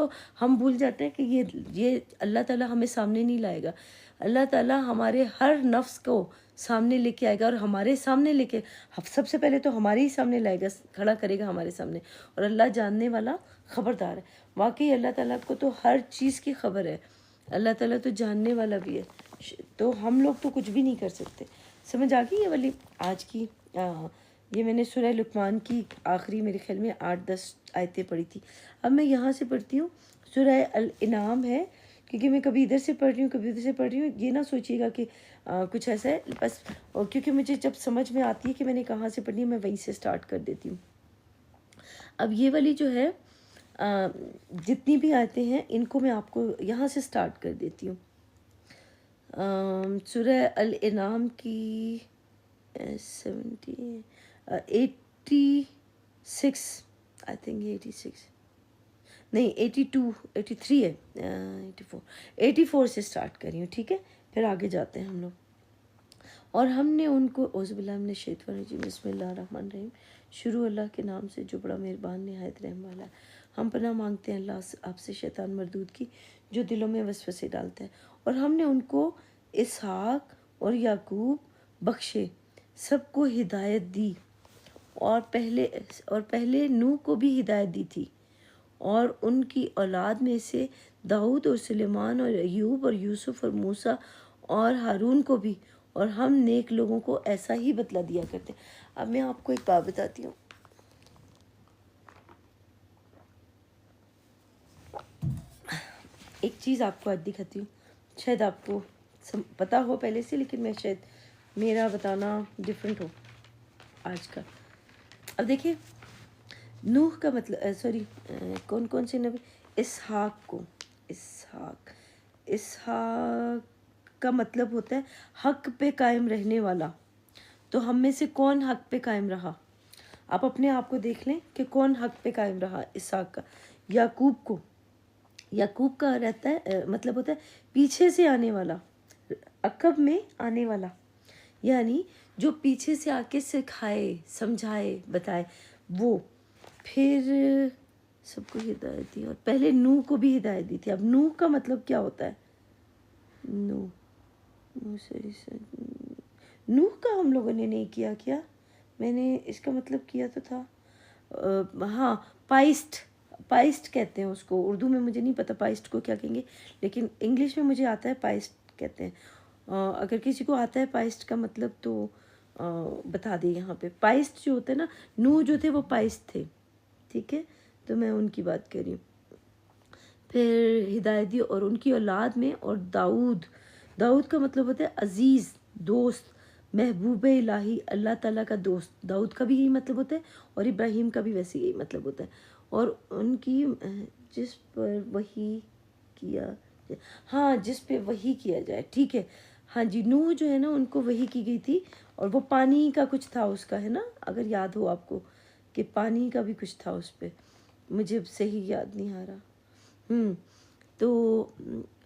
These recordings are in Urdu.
تو ہم بھول جاتے ہیں کہ یہ اللہ تعالیٰ ہمیں سامنے نہیں لائے گا. اللہ تعالیٰ ہمارے ہر نفس کو سامنے لے کے آئے گا، اور ہمارے سامنے لے کے سب سے پہلے تو ہمارے ہی سامنے لائے گا، کھڑا کرے گا ہمارے سامنے. اور اللہ جاننے والا خبردار ہے. واقعی اللہ تعالیٰ کو تو ہر چیز کی خبر ہے. اللہ تعالیٰ تو جاننے والا بھی ہے. تو ہم لوگ تو کچھ بھی نہیں کر سکتے. سمجھ آ گئی یہ والی آج کی یہ میں نے سورہ لقمان کی آخری میرے خیال میں 8-10 آیتیں پڑھی تھی. اب میں یہاں سے پڑھتی ہوں. سورہ الانعام ہے، کیونکہ میں کبھی ادھر سے پڑھ رہی ہوں کبھی ادھر سے پڑھ رہی ہوں. یہ نہ سوچیے گا کہ کچھ ایسا ہے بس، کیونکہ مجھے جب سمجھ میں آتی ہے کہ میں نے کہاں سے پڑھنی ہے میں وہیں سے سٹارٹ کر دیتی ہوں. اب یہ والی جو ہے جتنی بھی آیتیں ہیں ان کو میں آپ کو یہاں سے سٹارٹ کر دیتی ہوں. سورہ الانعام کی 86 آئی تھنک 86 نہیں 82 83 ہے 84 سے سٹارٹ کر رہی ہوں. ٹھیک ہے، پھر آگے جاتے ہیں ہم لوگ. اور ہم نے ان کو اعوذ باللہ من الشیطان الرجیم بسم اللہ الرحمن الرحیم. شروع اللہ کے نام سے جو بڑا مہربان نہایت رحم والا ہے. ہم پناہ مانگتے ہیں اللہ آپ سے شیطان مردود کی جو دلوں میں وسوسے ڈالتا ہے. اور ہم نے ان کو اسحاق اور یعقوب بخشے، سب کو ہدایت دی، اور پہلے نوح کو بھی ہدایت دی تھی، اور ان کی اولاد میں سے داؤد اور سلیمان اور ایوب اور یوسف اور موسیٰ اور ہارون کو بھی، اور ہم نیک لوگوں کو ایسا ہی بدلہ دیا کرتے. اب میں آپ کو ایک بات بتاتی ہوں. ایک چیز آپ کو آج دکھاتی ہوں، شاید آپ کو پتا ہو پہلے سے، لیکن میں شاید میرا بتانا ڈیفرنٹ ہو آج کا. اب دیکھیں نوح کا مطلب کون سے نبی؟ اسحاق کا مطلب ہوتا ہے حق پہ قائم رہنے والا. تو ہم میں سے کون حق پہ قائم رہا؟ آپ اپنے آپ کو دیکھ لیں کہ کون حق پہ قائم رہا. اسحاق کا. یعقوب کا رہتا ہے مطلب ہوتا ہے پیچھے سے آنے والا، عقب میں آنے والا، یعنی جو پیچھے سے آ کے سکھائے سمجھائے بتائے وہ. پھر سب کو ہدایت دی، اور پہلے نوح کو بھی ہدایت دی تھی. اب نوح کا مطلب کیا ہوتا ہے؟ نوح کا ہم لوگوں نے نہیں کیا میں نے اس کا مطلب کیا تو تھا ہاں پائسٹ کہتے ہیں اس کو. اردو میں مجھے نہیں پتا پائسٹ کو کیا کہیں گے، لیکن انگلش میں مجھے آتا ہے پائسٹ کہتے ہیں. اگر کسی کو آتا ہے پائسٹ کا مطلب تو بتا دیں یہاں پہ. پائسٹ جو ہوتا ہے نا، نوح جو تھے وہ پائسٹ تھے. ٹھیک ہے، تو میں ان کی بات کر رہی ہوں. پھر ہدایت دی اور ان کی اولاد میں. اور داؤد کا مطلب ہوتا ہے عزیز، دوست، محبوب الہی، اللہ تعالیٰ کا دوست. داؤد کا بھی یہی مطلب ہوتا ہے، اور ابراہیم کا بھی ویسے یہی مطلب ہوتا ہے. اور ان کی جس پر وحی کیا جائے. ٹھیک ہے، ہاں جی. نوح جو ہے نا ان کو وحی کی گئی تھی، اور وہ پانی کا کچھ تھا اس کا، ہے نا، اگر یاد ہو آپ کو کہ پانی کا بھی کچھ تھا اس پہ. مجھے صحیح یاد نہیں آ رہا. تو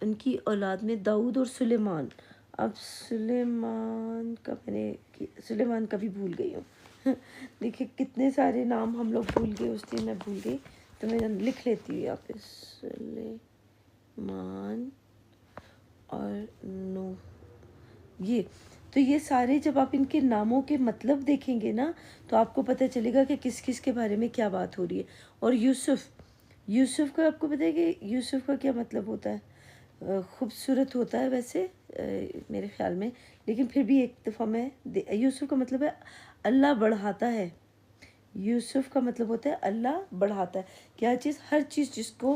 ان کی اولاد میں داؤد اور سلیمان. اب سلیمان کا بھی بھول گئی ہوں. دیکھیں کتنے سارے نام ہم لوگ بھول گئے اس دن، میں بھول گئی تو میں لکھ لیتی ہوں یہاں پہ سلیمان اور نوح. یہ سارے جب آپ ان کے ناموں کے مطلب دیکھیں گے نا تو آپ کو پتہ چلے گا کہ کس کس کے بارے میں کیا بات ہو رہی ہے. اور یوسف کا آپ کو پتہ ہے کہ یوسف کا کیا مطلب ہوتا ہے؟ خوبصورت ہوتا ہے ویسے میرے خیال میں، لیکن پھر بھی ایک دفعہ یوسف کا مطلب ہے اللہ بڑھاتا ہے. یوسف کا مطلب ہوتا ہے اللہ بڑھاتا ہے. کیا چیز؟ ہر چیز جس کو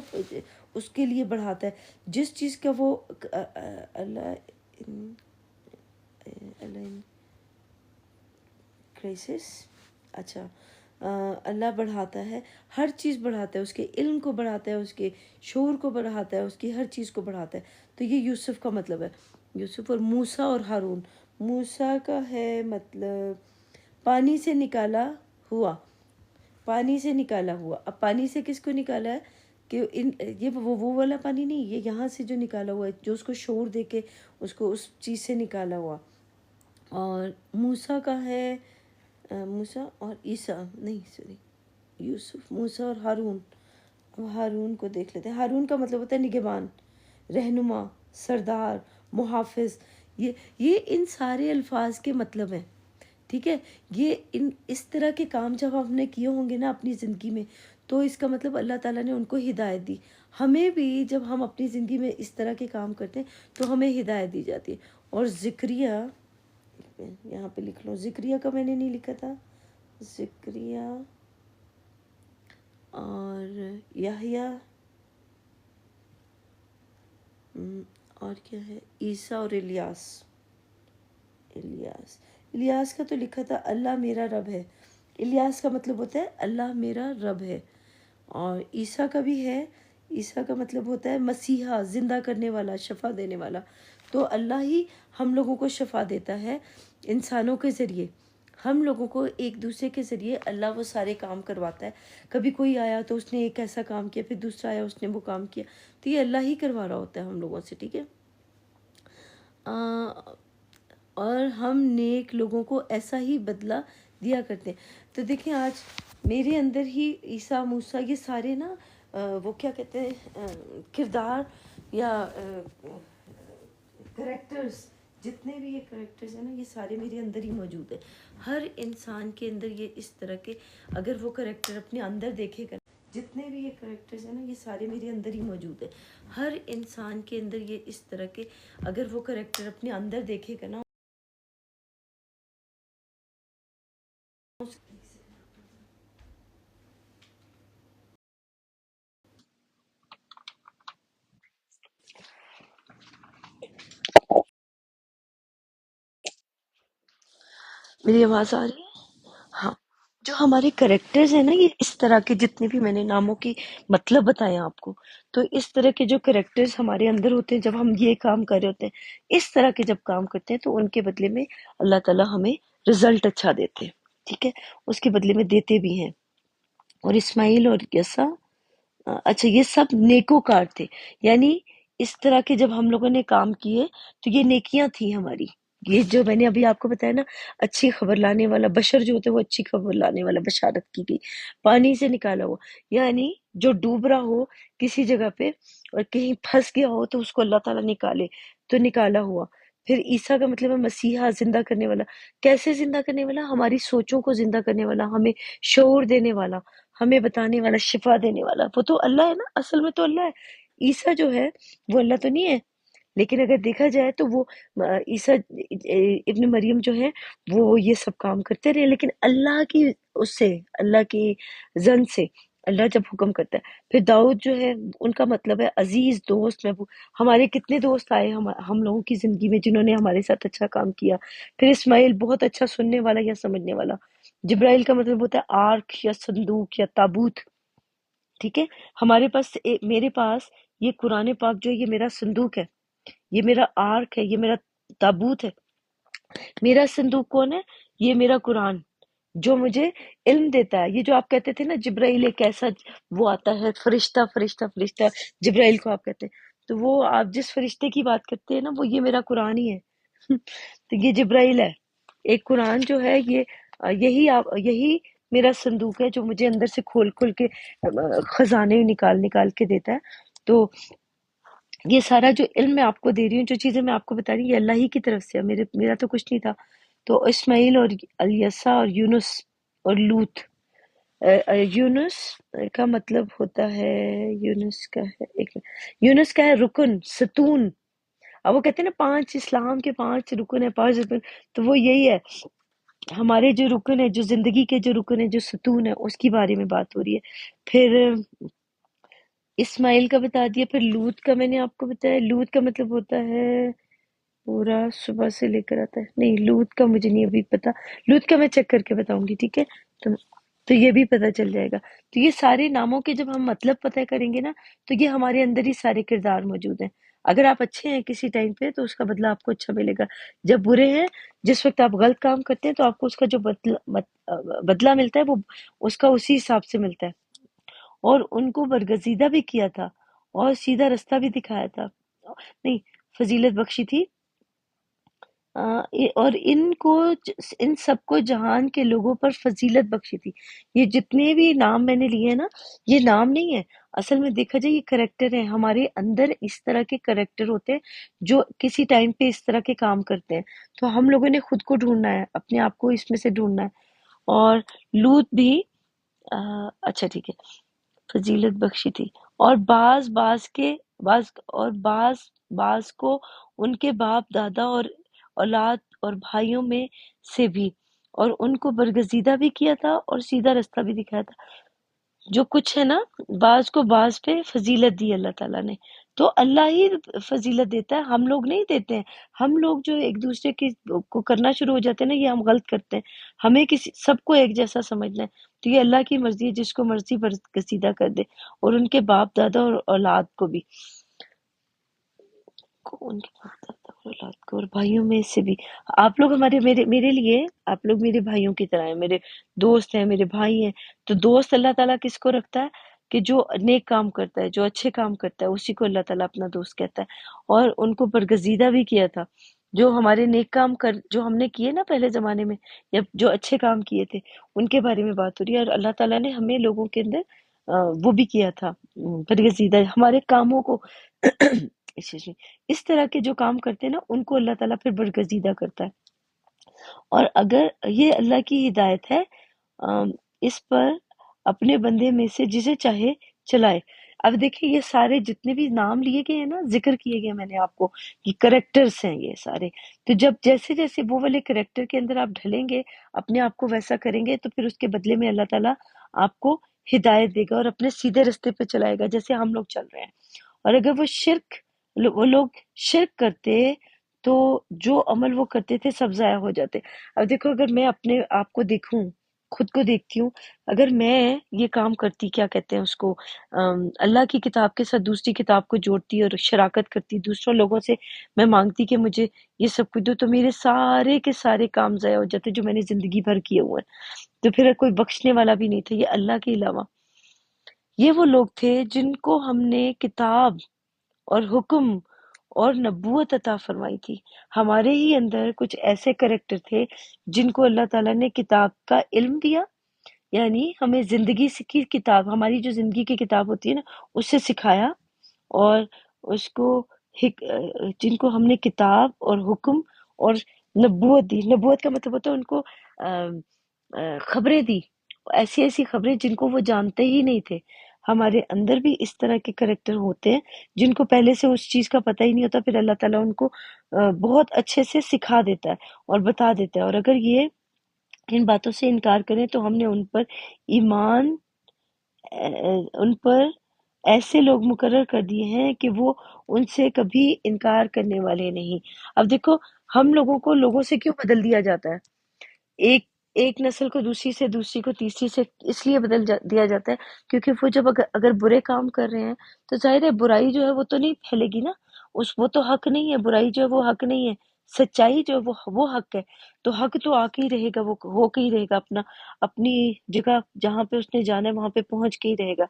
اس کے لیے بڑھاتا ہے. جس چیز کا وہ اللہ اچھا اللہ بڑھاتا ہے، ہر چیز بڑھاتا ہے. اس کے علم کو بڑھاتا ہے، اس کے شعور کو بڑھاتا ہے، اس کی ہر چیز کو بڑھاتا ہے. تو یہ یوسف کا مطلب ہے. یوسف. اور موسیٰ اور ہارون. موسیٰ کا ہے مطلب پانی سے نکالا ہوا. اب پانی سے کس کو نکالا ہے؟ کہ یہ وہ والا پانی نہیں، یہ یہاں سے جو نکالا ہوا ہے، جو اس کو شعور دے کے اس کو اس چیز سے نکالا ہوا. اور موسیٰ کا ہے موسیٰ اور عیسیٰ نہیں سوری یوسف، موسیٰ اور ہارون. ہارون کو دیکھ لیتے ہیں. ہارون کا مطلب ہوتا ہے نگہبان، رہنما، سردار، محافظ. یہ ان سارے الفاظ کے مطلب ہیں. ٹھیک ہے، یہ اس طرح کے کام جب ہم نے کیے ہوں گے نا اپنی زندگی میں، تو اس کا مطلب اللہ تعالیٰ نے ان کو ہدایت دی. ہمیں بھی جب ہم اپنی زندگی میں اس طرح کے کام کرتے ہیں تو ہمیں ہدایت دی جاتی ہے. اور زکریہ، یہاں پہ لکھ لو، زکریہ کا میں نے نہیں لکھا تھا، زکریہ اور یحییٰ اور کیا ہے، عیسیٰ اور الیاس. الیاس کا تو لکھا تھا اللہ میرا رب ہے. الیاس کا مطلب ہوتا ہے اللہ میرا رب ہے. اور عیسیٰ کا بھی ہے. عیسیٰ کا مطلب ہوتا ہے مسیحا، زندہ کرنے والا، شفا دینے والا. تو اللہ ہی ہم لوگوں کو شفا دیتا ہے انسانوں کے ذریعے. ہم لوگوں کو ایک دوسرے کے ذریعے اللہ وہ سارے کام کرواتا ہے. کبھی کوئی آیا تو اس نے ایک ایسا کام کیا، پھر دوسرا آیا اس نے وہ کام کیا. تو یہ اللہ ہی کروا رہا ہوتا ہے ہم لوگوں سے. ٹھیک ہے، اور ہم نیک لوگوں کو ایسا ہی بدلہ دیا کرتے ہیں. تو دیکھیں آج میرے اندر ہی عیسیٰ، موسیٰ، یہ سارے نا وہ کیا کہتے ہیں، کردار یا کریکٹرز، جتنے بھی یہ کریکٹرز ہیں نا، یہ سارے میرے اندر ہی موجود ہیں. ہر انسان کے اندر یہ اس طرح کے اگر وہ کریکٹر اپنے اندر دیکھے گا، جتنے بھی یہ کریکٹرز ہیں نا، یہ سارے میرے اندر ہی موجود ہیں. ہر انسان کے اندر یہ اس طرح کے اگر وہ کریکٹر اپنے اندر دیکھے گا نا، میری آواز آ رہی ہے؟ ہاں، جو ہمارے کریکٹرز ہیں نا، یہ اس طرح کے جتنے بھی میں نے ناموں کی مطلب بتایا آپ کو، تو اس طرح کے جو کریکٹرز ہمارے اندر ہوتے ہیں، جب ہم یہ کام کر رہے ہوتے ہیں، اس طرح کے جب کام کرتے ہیں، تو ان کے بدلے میں اللہ تعالیٰ ہمیں رزلٹ اچھا دیتے ہیں. ٹھیک ہے، اس کے بدلے میں دیتے بھی ہیں. اور اسماعیل اور یسع، اچھا یہ سب نیکوکار تھے. یعنی اس طرح کے جب ہم لوگوں نے کام کیے تو یہ نیکیاں تھیں ہماری. یہ جو میں نے ابھی آپ کو بتایا نا، اچھی خبر لانے والا بشر جو ہوتے ہیں، وہ اچھی خبر لانے والا، بشارت کی گئی، پانی سے نکالا ہوا. یعنی جو ڈوب رہا ہو کسی جگہ پہ اور کہیں پھنس گیا ہو، تو اس کو اللہ تعالیٰ نکالے، تو نکالا ہوا. پھر عیسیٰ کا مطلب ہے مسیحا، زندہ کرنے والا. کیسے زندہ کرنے والا؟ ہماری سوچوں کو زندہ کرنے والا، ہمیں شعور دینے والا، ہمیں بتانے والا، شفا دینے والا. وہ تو اللہ ہے نا، اصل میں تو اللہ ہے. عیسیٰ جو ہے وہ اللہ تو نہیں ہے، لیکن اگر دیکھا جائے تو وہ عیسیٰ ابن مریم جو ہے وہ یہ سب کام کرتے رہے، لیکن اللہ کی اس سے، اللہ کی زن سے اللہ جب حکم کرتا ہے. پھر داؤد جو ہے، ان کا مطلب ہے عزیز، دوست، محبوب. ہمارے کتنے دوست آئے ہم لوگوں کی زندگی میں جنہوں نے ہمارے ساتھ اچھا کام کیا. پھر اسماعیل، بہت اچھا سننے والا یا سمجھنے والا. جبرائیل کا مطلب ہوتا ہے آرک یا صندوق یا تابوت. ٹھیک ہے، ہمارے پاس میرے پاس یہ قرآن پاک جو ہے، یہ میرا صندوق ہے، یہ میرا آرک ہے، یہ میرا تابوت ہے. میرا صندوق کون ہے؟ یہ میرا قرآن، جو مجھے علم دیتا ہے. یہ جو آپ کہتے تھے نا جبرائیل ایک ایسا وہ آتا ہے، فرشتہ فرشتہ فرشتہ، جبرائیل کو آپ کہتے ہیں. تو وہ آپ جس فرشتے کی بات کرتے ہیں نا، وہ یہ میرا قرآن ہی ہے. تو یہ جبرائیل ہے. ایک قرآن جو ہے، یہ یہی میرا صندوق ہے، جو مجھے اندر سے کھول کھول کے خزانے نکال نکال کے دیتا ہے. تو یہ سارا جو علم میں آپ کو دے رہی ہوں، جو چیزیں میں آپ کو بتا رہی ہوں، یہ اللہ ہی کی طرف سے ہے، میرا تو کچھ نہیں تھا. تو اسماعیل اور الیسع اور یونس اور لوط. یونس کا مطلب ہوتا ہے، یونس کا ہے، ایک منٹ، یونس کا ہے رکن، ستون. اب وہ کہتے ہیں نا 5 اسلام کے 5 رکن ہیں، 5 رکن. تو وہ یہی ہے، ہمارے جو رکن ہے، جو زندگی کے جو رکن ہے، جو ستون ہے، اس کی بارے میں بات ہو رہی ہے. پھر اسماعیل کا بتا دیا. پھر لوط کا میں نے آپ کو بتایا. لوط کا مطلب ہوتا ہے پورا صبح سے لے کر آتا ہے. نہیں، لوط کا مجھے نہیں ابھی پتا. لوط کا میں چیک کر کے بتاؤں گی. ٹھیک ہے، تو یہ بھی پتہ چل جائے گا. تو یہ سارے ناموں کے جب ہم مطلب پتہ کریں گے نا، تو یہ ہمارے اندر ہی سارے کردار موجود ہیں. اگر آپ اچھے ہیں کسی ٹائم پہ، تو اس کا بدلہ آپ کو اچھا ملے گا. جب برے ہیں، جس وقت آپ غلط کام کرتے ہیں، تو آپ کو اس کا جو بدلہ ملتا ہے، وہ اس کا اسی حساب سے ملتا ہے. اور ان کو برگزیدہ بھی کیا تھا اور سیدھا رستہ بھی دکھایا تھا. نہیں، فضیلت بخشی تھی. اور ان سب کو جہان کے لوگوں پر فضیلت بخشی تھی. یہ جتنے بھی نام میں نے لیے ہیں نا، یہ نام نہیں ہے، اصل میں دیکھا جائے یہ کریکٹر ہیں. ہمارے اندر اس طرح کے کریکٹر ہوتے ہیں جو کسی ٹائم پہ اس طرح کے کام کرتے ہیں. تو ہم لوگوں نے خود کو ڈھونڈنا ہے، اپنے آپ کو اس میں سے ڈھونڈنا ہے. اور لوط بھی اچھا ٹھیک ہے، فضیلت بخشی تھی. اور بعض کو ان کے باپ دادا اور اولاد اور بھائیوں میں سے بھی، اور ان کو برگزیدہ بھی کیا تھا اور سیدھا رستہ بھی دکھایا تھا. جو کچھ ہے نا، بعض کو بعض پہ فضیلت دی اللہ تعالیٰ نے. تو اللہ ہی فضیلت دیتا ہے، ہم لوگ نہیں دیتے ہیں. ہم لوگ جو ایک دوسرے کی کو کرنا شروع ہو جاتے ہیں نا، یہ ہم غلط کرتے ہیں. ہمیں سب کو ایک جیسا سمجھنا ہے. تو یہ اللہ کی مرضی ہے، جس کو مرضی برگزیدہ کر دے، اور ان کے باپ دادا اور اولاد کو بھی، ان کے باپ دادا اور اولاد کو اور بھائیوں میں سے بھی. آپ لوگ میرے لیے آپ لوگ میرے بھائیوں کی طرح ہیں، میرے دوست ہیں، میرے بھائی ہیں. تو دوست اللہ تعالیٰ کس کو رکھتا ہے؟ کہ جو نیک کام کرتا ہے، جو اچھے کام کرتا ہے، اسی کو اللہ تعالیٰ اپنا دوست کہتا ہے. اور ان کو برگزیدہ بھی کیا تھا. جو ہمارے نیک کام جو ہم نے کیے نا پہلے زمانے میں، یا جو اچھے کام کیے تھے، ان کے بارے میں بات ہو رہی ہے. اور اللہ تعالیٰ نے ہمیں لوگوں کے اندر وہ بھی کیا تھا، برگزیدہ ہمارے کاموں کو اس طرح کے جو کام کرتے ہیں نا، ان کو اللہ تعالیٰ پھر برگزیدہ کرتا ہے. اور اگر یہ اللہ کی ہدایت ہے، اس پر اپنے بندے میں سے جسے چاہے چلائے. اب دیکھیں یہ سارے جتنے بھی نام لیے گئے ہیں نا، ذکر کیے گئے میں نے آپ کو، یہ کریکٹرز ہیں یہ سارے. تو جب جیسے جیسے وہ والے کریکٹر کے اندر آپ ڈھلیں گے، اپنے آپ کو ویسا کریں گے، تو پھر اس کے بدلے میں اللہ تعالیٰ آپ کو ہدایت دے گا اور اپنے سیدھے رستے پہ چلائے گا، جیسے ہم لوگ چل رہے ہیں. اور اگر وہ لوگ شرک کرتے تو جو عمل وہ کرتے تھے سب ضائع ہو جاتے. اب دیکھو، اگر میں اپنے آپ کو دیکھوں، خود کو دیکھتی ہوں، اگر میں یہ کام کرتی، کیا کہتے ہیں اس کو، اللہ کی کتاب کے ساتھ دوسری کتاب کو جوڑتی اور شراکت کرتی، دوسروں لوگوں سے میں مانگتی کہ مجھے یہ سب کچھ دو، تو میرے سارے کے سارے کام ضائع ہو جاتے جو میں نے زندگی بھر کیے ہوئے ہیں. تو پھر کوئی بخشنے والا بھی نہیں تھا یہ اللہ کے علاوہ. یہ وہ لوگ تھے جن کو ہم نے کتاب اور حکم اور نبوت عطا فرمائی تھی. ہمارے ہی اندر کچھ ایسے کریکٹر تھے جن کو اللہ تعالیٰ نے کتاب کا علم دیا، یعنی ہمیں زندگی کی کتاب، ہماری جو زندگی کی کتاب ہوتی ہے نا، اسے سکھایا. اور اس کو جن کو ہم نے کتاب اور حکم اور نبوت دی. نبوت کا مطلب ہوتا ہے ان کو خبریں دی، ایسی ایسی خبریں جن کو وہ جانتے ہی نہیں تھے. ہمارے اندر بھی اس طرح کے کریکٹر ہوتے ہیں جن کو پہلے سے اس چیز کا پتہ ہی نہیں ہوتا، پھر اللہ تعالیٰ ان کو بہت اچھے سے سکھا دیتا ہے اور بتا دیتا ہے. اور اگر یہ ان باتوں سے انکار کریں تو ہم نے ان پر ایسے لوگ مقرر کر دیے ہیں کہ وہ ان سے کبھی انکار کرنے والے نہیں. اب دیکھو، ہم لوگوں سے کیوں بدل دیا جاتا ہے؟ ایک نسل کو دوسری سے، دوسری کو تیسری سے اس لیے دیا جاتا ہے کیونکہ وہ جب اگر برے کام کر رہے ہیں تو ظاہر ہے برائی جو ہے وہ تو نہیں پھیلے گی نا، وہ تو حق نہیں ہے. برائی جو ہے وہ حق نہیں ہے، سچائی جو ہے وہ حق ہے. تو حق تو آ کے ہی رہے گا، وہ ہو کے ہی رہے گا، اپنی جگہ جہاں پہ اس نے جانا ہے وہاں پہ پہنچ کے ہی رہے گا.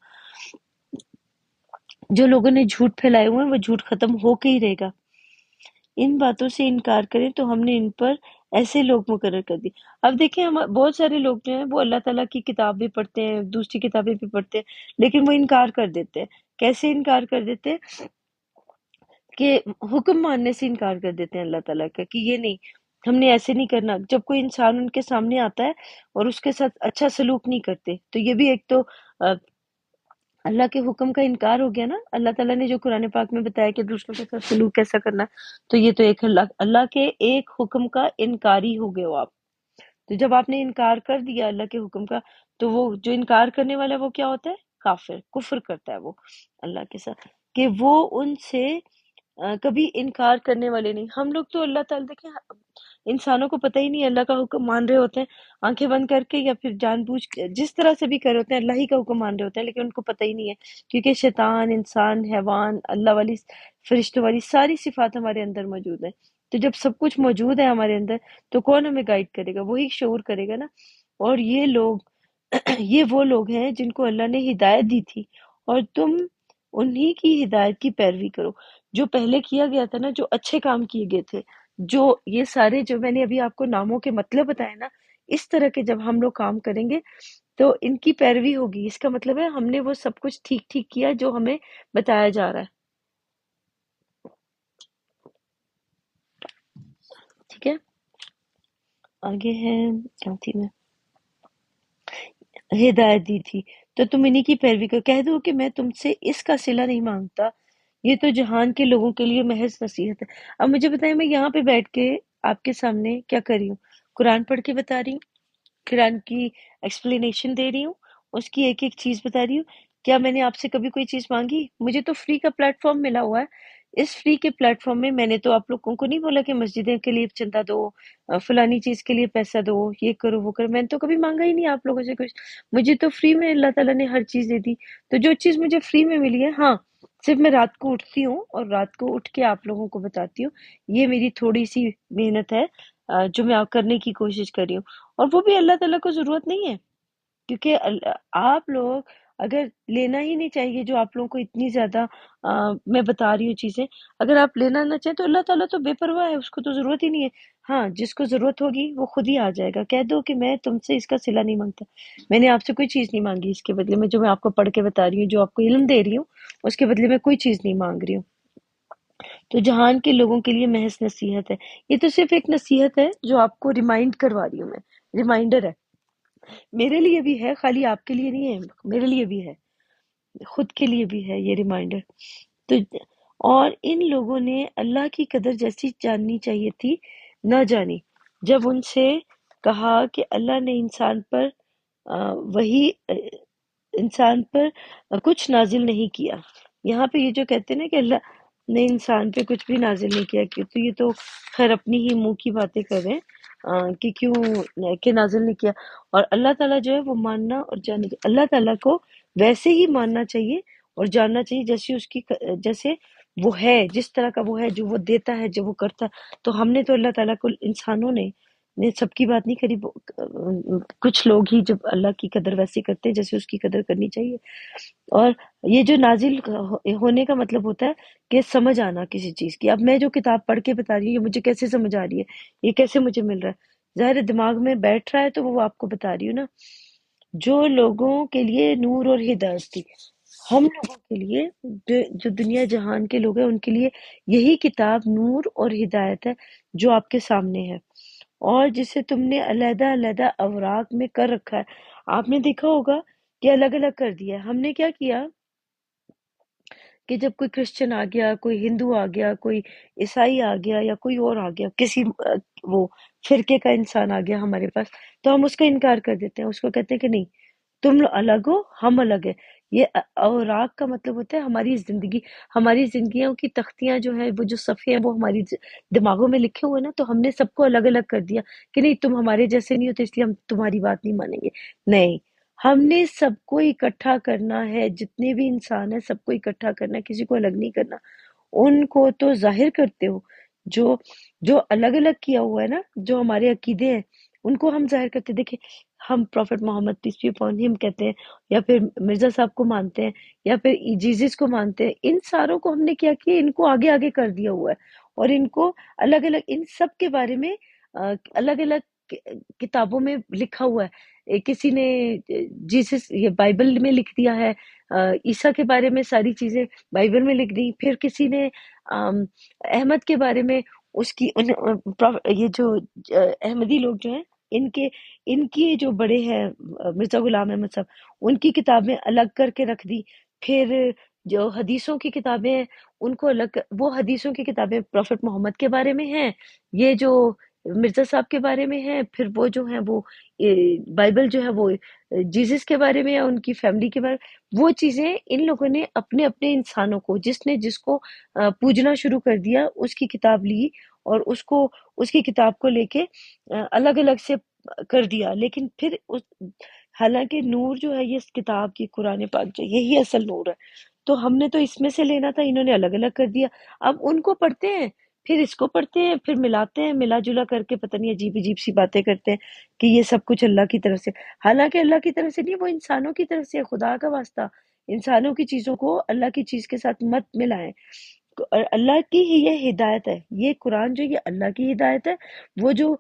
جو لوگوں نے جھوٹ پھیلائے ہوئے ہیں وہ جھوٹ ختم ہو کے ہی رہے گا. ان باتوں سے انکار کریں تو ہم نے ان پر ایسے لوگ مقرر کر دی. اب دیکھیں، ہم بہت سارے لوگ جو ہیں وہ اللہ تعالیٰ کی کتاب بھی پڑھتے ہیں، دوسری کتابیں بھی پڑھتے ہیں، لیکن وہ انکار کر دیتے ہیں. کیسے انکار کر دیتے ہیں؟ کہ حکم ماننے سے انکار کر دیتے ہیں اللہ تعالیٰ کا، کہ یہ نہیں، ہم نے ایسے نہیں کرنا. جب کوئی انسان ان کے سامنے آتا ہے اور اس کے ساتھ اچھا سلوک نہیں کرتے، تو یہ بھی ایک تو اللہ کے حکم کا انکار ہو گیا نا. اللہ تعالیٰ نے جو قرآن پاک میں بتایا کہ دوسروں کے ساتھ سلوک کیسا کرنا ہے، تو یہ تو ایک اللہ کے ایک حکم کا انکاری ہو گئے ہو آپ. تو جب آپ نے انکار کر دیا اللہ کے حکم کا، تو وہ جو انکار کرنے والا ہے وہ کیا ہوتا ہے؟ کافر، کفر کرتا ہے وہ اللہ کے ساتھ، کہ وہ ان سے کبھی انکار کرنے والے نہیں. ہم لوگ تو اللہ تعالیٰ، دیکھیں انسانوں کو پتہ ہی نہیں اللہ کا حکم مان رہے ہوتے ہیں آنکھیں بند کر کے یا پھر جان بوجھ کے، جس طرح سے بھی کر رہے ہوتے ہیں، اللہ ہی کا حکم مان رہے ہوتے ہیں، لیکن ان کو پتہ ہی نہیں ہے. کیونکہ شیطان، انسان، حیوان، اللہ والی، فرشتوں والی ساری صفات ہمارے اندر موجود ہیں. تو جب سب کچھ موجود ہے ہمارے اندر، تو کون ہمیں گائیڈ کرے گا؟ وہی شعور کرے گا نا. اور یہ وہ لوگ ہیں جن کو اللہ نے ہدایت دی تھی، اور تم انہی کی ہدایت کی پیروی کرو. جو پہلے کیا گیا تھا نا، جو اچھے کام کیے گئے تھے، جو یہ سارے جو میں نے ابھی آپ کو ناموں کے مطلب بتائے نا، اس طرح کے جب ہم لوگ کام کریں گے تو ان کی پیروی ہوگی، اس کا مطلب ہے ہم نے وہ سب کچھ ٹھیک ٹھیک کیا جو ہمیں بتایا جا رہا ہے. ٹھیک ہے، آگے ہے کیا تھی، میں ہدایت دی تھی تو تم انہی کی پیروی کرو. کہہ دو کہ میں تم سے اس کا صلہ نہیں مانگتا، یہ تو جہان کے لوگوں کے لیے محض نصیحت ہے. اب مجھے بتائیں، میں یہاں پہ بیٹھ کے آپ کے سامنے کیا کر رہی ہوں؟ قرآن پڑھ کے بتا رہی ہوں، قرآن کی ایکسپلینیشن دے رہی ہوں، اس کی ایک ایک چیز بتا رہی ہوں. کیا میں نے آپ سے کبھی کوئی چیز مانگی؟ مجھے تو فری کا پلیٹ فارم ملا ہوا ہے. اس فری کے پلیٹ فارم میں نے تو آپ لوگوں کو نہیں بولا کہ مسجدیں کے لیے چندہ دو، فلانی چیز کے لیے پیسہ دو، یہ کرو وہ کرو. میں نے تو کبھی مانگا ہی نہیں آپ لوگوں سے کچھ. مجھے تو فری میں اللہ تعالیٰ نے ہر چیز دے دی. تو جو چیز مجھے فری میں ملی ہے، ہاں صرف میں رات کو اٹھتی ہوں اور رات کو اٹھ کے آپ لوگوں کو بتاتی ہوں. یہ میری تھوڑی سی محنت ہے جو میں کرنے کی کوشش کر رہی ہوں. اور وہ بھی اللہ تعالیٰ کو ضرورت نہیں ہے، کیونکہ آپ لوگ اگر لینا ہی نہیں چاہیے جو آپ لوگوں کو اتنی زیادہ میں بتا رہی ہوں چیزیں، اگر آپ لینا نہ چاہیں تو اللہ تعالیٰ تو بے پرواہ ہے، اس کو تو ضرورت ہی نہیں ہے. ہاں جس کو ضرورت ہوگی وہ خود ہی آ جائے گا. کہہ دو کہ میں تم سے اس کا صلہ نہیں مانگتا، میں نے آپ سے کوئی چیز نہیں مانگی، اس کے بدلے میں جو میں آپ کو پڑھ کے بتا رہی ہوں، جو آپ کو علم دے رہی ہوں، اس کے بدلے میں کوئی چیز نہیں مانگ رہی ہوں. تو جہان کے لوگوں کے لیے محض نصیحت ہے. یہ تو صرف ایک نصیحت ہے جو آپ کو ریمائنڈ کروا رہی ہوں، میں ریمائنڈر ہے. میرے لیے بھی ہے، خالی آپ کے لیے نہیں ہے، میرے لیے بھی ہے، خود کے لیے بھی ہے یہ ریمائنڈر. تو اور ان لوگوں نے اللہ کی قدر جیسی جاننی چاہیے تھی نہ جانی، جب ان سے کہا کہ اللہ نے انسان پر وہی انسان پر کچھ نازل نہیں کیا. یہاں پہ یہ جو کہتے ہیں نا کہ اللہ نے انسان پہ کچھ بھی نازل نہیں کیا، تو یہ تو خیر اپنی ہی منہ کی باتیں کر رہے ہیں کہ کیوں کہ نازل نہیں کیا. اور اللہ تعالیٰ جو ہے وہ ماننا اور جاننا، اللہ تعالیٰ کو ویسے ہی ماننا چاہیے اور جاننا چاہیے جیسے اس کی جیسے وہ ہے، جس طرح کا وہ ہے، جو وہ دیتا ہے، جو وہ کرتا ہے. تو ہم نے تو اللہ تعالیٰ کو، انسانوں نے سب کی بات نہیں کری، کچھ لوگ ہی جب اللہ کی قدر ویسے کرتے ہیں جیسے اس کی قدر کرنی چاہیے. اور یہ جو نازل ہونے کا مطلب ہوتا ہے کہ سمجھ آنا کسی چیز کی. اب میں جو کتاب پڑھ کے بتا رہی ہوں، یہ مجھے کیسے سمجھ آ رہی ہے، یہ کیسے مجھے مل رہا ہے، ظاہر دماغ میں بیٹھ رہا ہے تو وہ آپ کو بتا رہی ہوں نا. جو لوگوں کے لیے نور اور ہدایت تھی، ہم لوگوں کے لیے جو دنیا جہان کے لوگ ہیں ان کے لیے یہی کتاب نور اور ہدایت ہے جو آپ کے سامنے ہے، اور جسے تم نے علیحدہ علیحدہ اوراق میں کر رکھا ہے. آپ نے دیکھا ہوگا کہ الگ الگ کر دیا ہے. ہم نے کیا کیا کہ جب کوئی کرسچن آ گیا، کوئی ہندو آ گیا، کوئی عیسائی آ گیا، یا کوئی اور آ گیا، کسی وہ فرقے کا انسان آ گیا ہمارے پاس، تو ہم اس کا انکار کر دیتے ہیں. اس کو کہتے ہیں کہ نہیں، تم لوگ الگ ہو، ہم الگ ہے. یہ اوراق کا مطلب ہوتا ہے ہماری زندگی، ہماری زندگیوں کی تختیاں جو ہیں، وہ جو صفحے ہیں وہ ہماری دماغوں میں لکھے ہوئے نا. تو ہم نے سب کو الگ الگ کر دیا کہ نہیں تم ہمارے جیسے نہیں ہوتے، اس لیے ہم تمہاری بات نہیں مانیں گے. نہیں، ہم نے سب کو اکٹھا کرنا ہے، جتنے بھی انسان ہیں سب کو اکٹھا کرنا ہے، کسی کو الگ نہیں کرنا. ان کو تو ظاہر کرتے ہو، جو جو الگ الگ کیا ہوا ہے نا، جو ہمارے عقیدے ہیں ان کو ہم ظاہر کرتے. دیکھیں، ہم prophet Muhammad peace be upon him کہتے ہیں، یا پھر مرزا صاحب کو مانتے ہیں، یا پھر جیزس کو مانتے ہیں. ان ساروں کو ہم نے کیا کیا، ان کو آگے آگے کر دیا ہوا ہے، اور ان کو الگ الگ، ان سب کے بارے میں الگ الگ کتابوں میں لکھا ہوا ہے. کسی نے جیسس یہ بائبل میں لکھ دیا ہے، عیسیٰ کے بارے میں ساری چیزیں بائبل میں لکھ دی. پھر کسی نے احمد کے بارے میں اس کی یہ جو احمدی لوگ جو ہیں، ان کی جو بڑے ہیں مرزا غلام احمد صاحب، ان کی کتابیں الگ کر کے رکھ دی. پھر جو حدیثوں کی کتابیں ہیں ان کو الگ، وہ حدیثوں کی کتابیں پروفٹ محمد کے بارے میں ہیں، یہ جو مرزا صاحب کے بارے میں ہیں. پھر وہ جو ہیں وہ بائبل جو ہے وہ جیزس کے بارے میں یا ان کی فیملی کے بارے میں. وہ چیزیں ان لوگوں نے اپنے اپنے انسانوں کو، جس نے جس کو پوجنا شروع کر دیا، اس کی کتاب لی اور اس کی کتاب کو لے کے الگ الگ سے کر دیا. لیکن پھر حالانکہ نور جو ہے یہ اس کتاب کی قرآن پاک جو یہی اصل نور ہے، تو ہم نے تو اس میں سے لینا تھا، انہوں نے الگ الگ کر دیا. اب ان کو پڑھتے ہیں، پھر اس کو پڑھتے ہیں، پھر ملاتے ہیں، ملا جلا کر کے پتہ نہیں عجیب عجیب سی باتیں کرتے ہیں کہ یہ سب کچھ اللہ کی طرف سے. حالانکہ اللہ کی طرف سے نہیں، وہ انسانوں کی طرف سے. خدا کا واسطہ انسانوں کی چیزوں کو اللہ کی چیز کے ساتھ مت ملائیں. اور اللہ کی ہی یہ ہدایت ہے، یہ قرآن جو یہ اللہ کی ہدایت ہے، وہ جو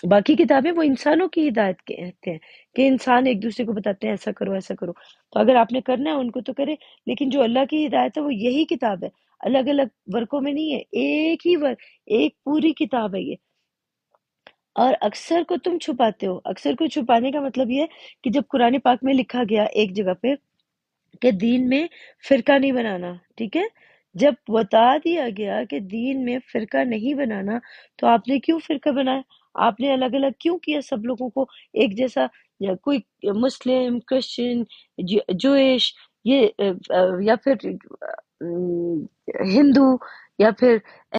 باقی کتابیں وہ انسانوں کی ہدایت کہتے ہیں کہ انسان ایک دوسرے کو بتاتے ہیں ایسا کرو ایسا کرو، تو اگر آپ نے کرنا ہے ان کو تو کرے، لیکن جو اللہ کی ہدایت ہے وہ یہی کتاب ہے، الگ الگ ورقوں میں نہیں ہے، ایک ہی ورق، ایک پوری کتاب ہے یہ۔ اور اکثر کو تم چھپاتے ہو، اکثر کو چھپانے کا مطلب یہ ہے کہ جب قرآن پاک میں لکھا گیا ایک جگہ پہ کہ دین میں فرقہ نہیں بنانا، ٹھیک ہے، جب بتا دیا گیا کہ دین میں فرقہ نہیں بنانا، تو آپ نے کیوں فرقہ بنایا؟ آپ نے الگ الگ کیوں کیا سب لوگوں کو ایک جیسا؟ یا کوئی مسلم، کرسچن، جوئش، یہ یا پھر ہندو، یا پھر